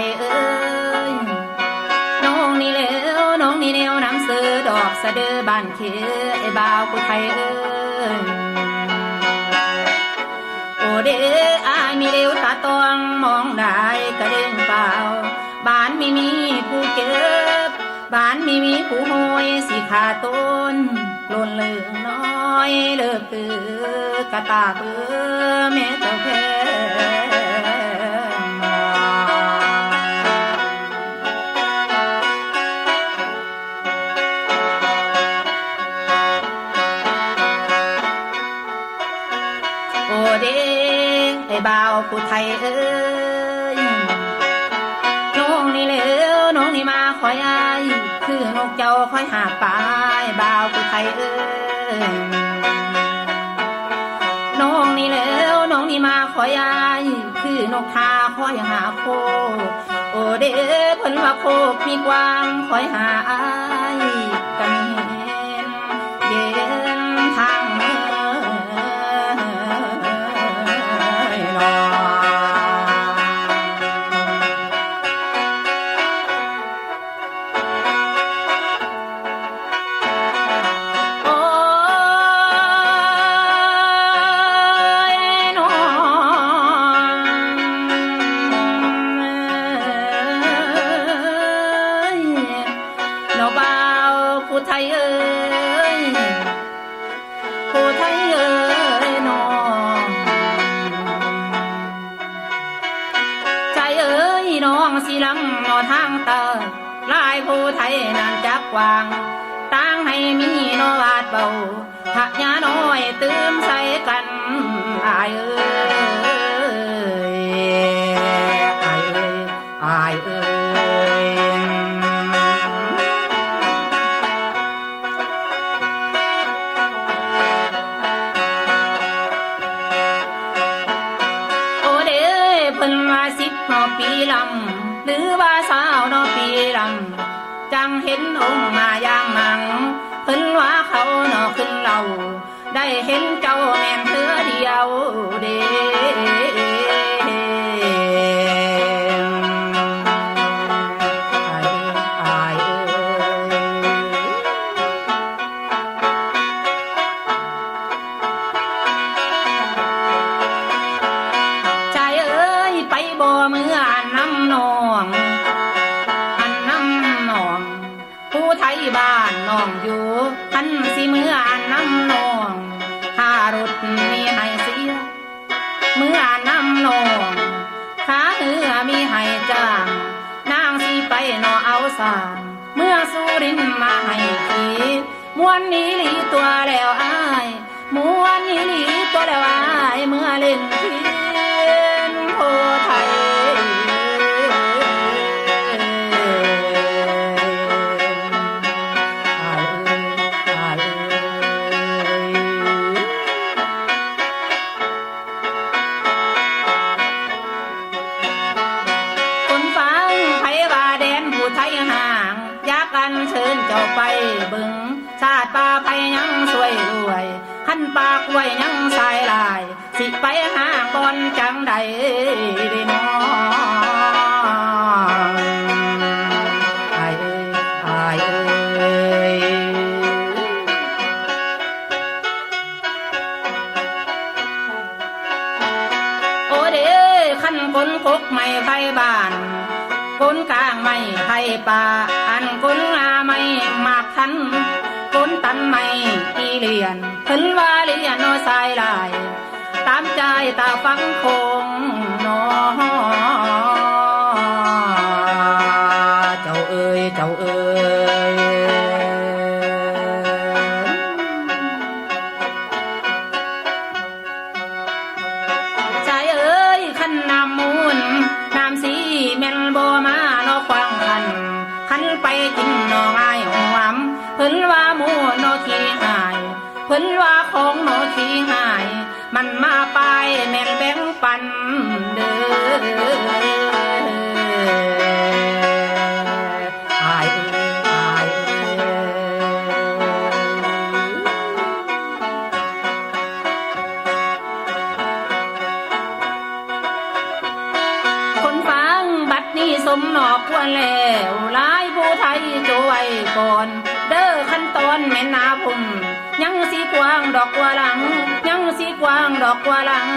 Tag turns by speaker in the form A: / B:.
A: ยเอ้ยน้องนี่แล้วน้องนี่แนวน้ำเสือดอกสะเดือบ้านเขยไอ้บ่าวผู้ไทยเอ้ยโอเด้อายมีเลี้ยวตาตองมองได้กระเด้งเปล่าบ้านไม่มีผู้เก็บบ้านไม่มีผู้ห้อยสีขาต้นหล่นเหลืองน้อยเลิกคือกระตาเบื่อแม่เจ้าแพ้โอเด้ไอ้บ่าวผู้ไทยเอ้ยน้องนี่แล้วน้องนี่มาคอยอายคือนกเจ้าคอยหาปลายบ่าวผู้ไทยเอ้ยน้องนี่แล้วน้องนี่มาคอยอายคือนกทาคอยหาโคโอเด้เพิ่นว่าโคกมีกวางคอยหาอายกันเห็นเย็นทางเมื่ผู้ไทยเอ้ยผู้ไทยเอ้ยน้องใจเอ้ยน้องสิลังนอทางเตอลายผู้ไทยนานจักวางตั้งให้มีนอวาดเบาหักยาน้อยตื้มใส่กันอายเอ้ยอายเอ้ยอายเอ้ยเพิ่นว่า10 นอปีลำหรือว่า20 นอปีลำจังเห็นองค์มาอย่างมังเพิ่นว่าเขานอขึ้นเราได้เห็นเจ้าแม่นเธอเดียวเด้เมื่ออันน้ำนองอันน้ำนองผู้ไทยบ้านน้องอยู่อันสิเมื่ออันน้ำนองข้ารถมีให้เสียเมื่อน้ำนองข้าเหือมีให้จ้างนางสิไปนอเอาสางเมื่อสุรินมาให้ขีมวนนี้หลีตัวแล้วอายมวนนี้หลีตัวแล้วอายเมื่อเล่นที่โพไทยห่างอยากกันเชิญเจ้าไปบึงชาติป่าไปยังสวยรวยขันปากไว้ยังสายลายสิไปห่างบอนจังใดได้น้องอายเอ้ยอายเอ้ยโอเด้ขันคนกกไม่ไทยบ้านคนกลางไม่ให้ป่าอันคนงาไม่มากทันคนตันไม่อีเลียนเพิ่นว่าเลียนโนสายลายตามใจตาฟังคงนอเจ้าเอ๋ยเจ้าเอ๋ยใจเอ๋ยขันน้ำมูลน้ำสีแม่นบ่มาขันไปกินนอง่ายหวมเพิ่นว่าหมูนอขี้หายเพิ่นว่าของนอขี้หายมันมาไปแม่นแบ่งปันเด้ออายเอ้ยอายคนฟังบัดนี้สม อนแล้วหลายผู้ไทยโจไว้ก่อนเด้อขั้นตอนแม่นาพุ่มยังสีกว้างดอกกว่าหลังยังสีกว้างดอกกว่าหลัง